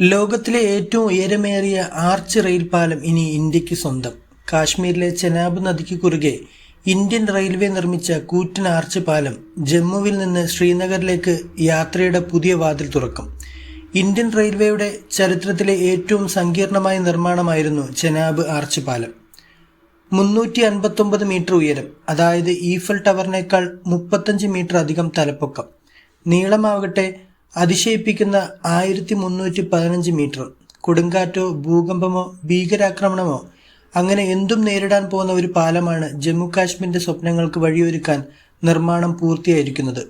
ലോകത്തിലെ ഏറ്റവും ഉയരമേറിയ arch rail പാലം ഇനി ഇന്ത്യക്ക് സ്വന്തം. കാശ്മീരിലെ ചെനാബ് നദിക്ക് കുറുകെ ഇന്ത്യൻ റെയിൽവേ നിർമ്മിച്ച കൂറ്റൻ ആർച്ച് പാലം ജമ്മുവിൽ നിന്ന് ശ്രീനഗറിലേക്ക് യാത്രയുടെ പുതിയ വാതിൽ തുറക്കും. ഇന്ത്യൻ റെയിൽവേയുടെ ചരിത്രത്തിലെ ഏറ്റവും സങ്കീർണമായ നിർമ്മാണമായിരുന്നു ചെനാബ് ആർച്ച് പാലം. 359 മീറ്റർ ഉയരം, അതായത് ഈഫൽ ടവറിനേക്കാൾ 35 മീറ്റർ അധികം തലപ്പൊക്കം. നീളമാവട്ടെ അതിശയിപ്പിക്കുന്ന 1315 മീറ്റർ. കൊടുങ്കാറ്റോ ഭൂകമ്പമോ ഭീകരാക്രമണമോ അങ്ങനെ എന്തും നേരിടാൻ പോകുന്ന ഒരു പാലമാണ് ജമ്മു കാശ്മീരിന്റെ സ്വപ്നങ്ങൾക്ക് വഴിയൊരുക്കാൻ നിർമ്മാണം പൂർത്തിയായിരിക്കുന്നത്.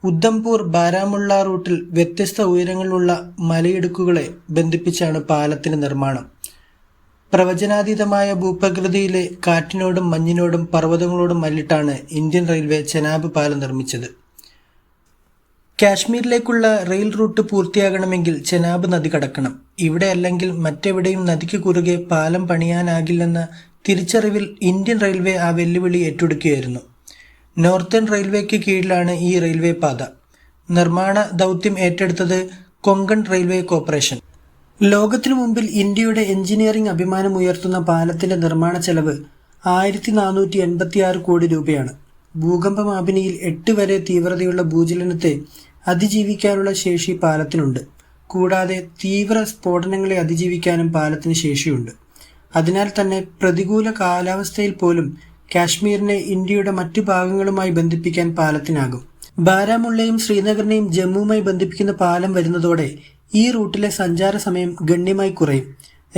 ഉദ്ധംപൂർ ബാരാമുള്ള റൂട്ടിൽ വ്യത്യസ്ത ഉയരങ്ങളിലുള്ള മലയിടുക്കുകളെ ബന്ധിപ്പിച്ചാണ് പാലത്തിന്റെ നിർമ്മാണം. പ്രവചനാതീതമായ ഭൂപ്രകൃതിയിലെ കാറ്റിനോടും മഞ്ഞിനോടും പർവ്വതങ്ങളോടും മല്ലിട്ടാണ് ഇന്ത്യൻ റെയിൽവേ ചെനാബ് പാലം നിർമ്മിച്ചത്. കാശ്മീരിലേക്കുള്ള റെയിൽ റൂട്ട് പൂർത്തിയാകണമെങ്കിൽ ചെനാബ് നദി കടക്കണം. ഇവിടെ അല്ലെങ്കിൽ മറ്റെവിടെയും നദിക്ക് കുറുകെ പാലം പണിയാനാകില്ലെന്ന തിരിച്ചറിവിൽ ഇന്ത്യൻ റെയിൽവേ ആ വെല്ലുവിളി ഏറ്റെടുക്കുകയായിരുന്നു. നോർത്തേൺ റെയിൽവേക്ക് കീഴിലാണ് ഈ റെയിൽവേ പാത. നിർമ്മാണ ദൗത്യം ഏറ്റെടുത്തത് കൊങ്കൺ റെയിൽവേ കോർപ്പറേഷൻ. ലോകത്തിനു മുമ്പിൽ ഇന്ത്യയുടെ എഞ്ചിനീയറിംഗ് അഭിമാനം ഉയർത്തുന്ന പാലത്തിന്റെ നിർമ്മാണ ചെലവ് 1486 കോടി രൂപയാണ്. ഭൂകമ്പമാപിനിയിൽ 8 വരെ തീവ്രതയുള്ള ഭൂചലനത്തെ അതിജീവിക്കാനുള്ള ശേഷി പാലത്തിനുണ്ട്. കൂടാതെ തീവ്ര സ്ഫോടനങ്ങളെ അതിജീവിക്കാനും പാലത്തിന് ശേഷിയുണ്ട്. അതിനാൽ തന്നെ പ്രതികൂല കാലാവസ്ഥയിൽ പോലും കാശ്മീരിനെ ഇന്ത്യയുടെ മറ്റു ഭാഗങ്ങളുമായി ബന്ധിപ്പിക്കാൻ പാലത്തിനാകും. ബാരാമുള്ളയും ശ്രീനഗറിനെയും ജമ്മുവുമായി ബന്ധിപ്പിക്കുന്ന പാലം വരുന്നതോടെ ഈ റൂട്ടിലെ സഞ്ചാര സമയം ഗണ്യമായി കുറയും.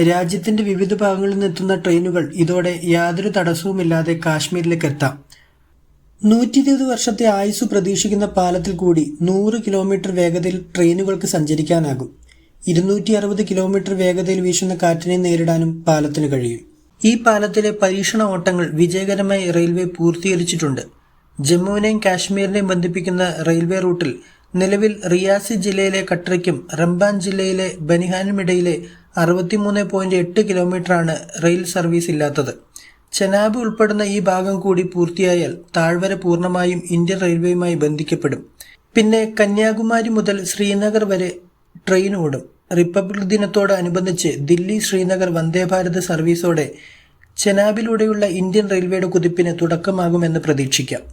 രാജ്യത്തിന്റെ വിവിധ ഭാഗങ്ങളിൽ നിന്നെത്തുന്ന ട്രെയിനുകൾ ഇതോടെ യാതൊരു തടസ്സവുമില്ലാതെ കാശ്മീരിലേക്ക് എത്താം. 120 വർഷത്തെ ആയുസ് പ്രതീക്ഷിക്കുന്ന പാലത്തിൽ കൂടി 100 കിലോമീറ്റർ വേഗതയിൽ ട്രെയിനുകൾക്ക് സഞ്ചരിക്കാനാകും. 260 കിലോമീറ്റർ വേഗതയിൽ വീശുന്ന കാറ്റിനെ നേരിടാനും പാലത്തിന് കഴിയും. ഈ പാലത്തിലെ പരീക്ഷണ ഓട്ടങ്ങൾ വിജയകരമായി റെയിൽവേ പൂർത്തീകരിച്ചിട്ടുണ്ട്. ജമ്മുവിനെയും കാശ്മീരിനെയും ബന്ധിപ്പിക്കുന്ന റെയിൽവേ റൂട്ടിൽ നിലവിൽ റിയാസി ജില്ലയിലെ കട്രയ്ക്കും റംബാൻ ജില്ലയിലെ ബനിഹാനുമിടയിലെ 63.8 കിലോമീറ്ററാണ് റെയിൽ സർവീസ് ഇല്ലാത്തത്. ചെനാബ് ഉൾപ്പെടുന്ന ഈ ഭാഗം കൂടി പൂർത്തിയായാൽ താഴ്വര പൂർണ്ണമായും ഇന്ത്യൻ റെയിൽവേയുമായി ബന്ധിക്കപ്പെടും. പിന്നെ കന്യാകുമാരി മുതൽ ശ്രീനഗർ വരെ ട്രെയിൻ ഓടും. റിപ്പബ്ലിക് ദിനത്തോട് അനുബന്ധിച്ച് ദില്ലി ശ്രീനഗർ വന്ദേഭാരത് സർവീസോടെ ചെനാബിലൂടെയുള്ള ഇന്ത്യൻ റെയിൽവേയുടെ കുതിപ്പിന് തുടക്കമാകുമെന്ന് പ്രതീക്ഷിക്കാം.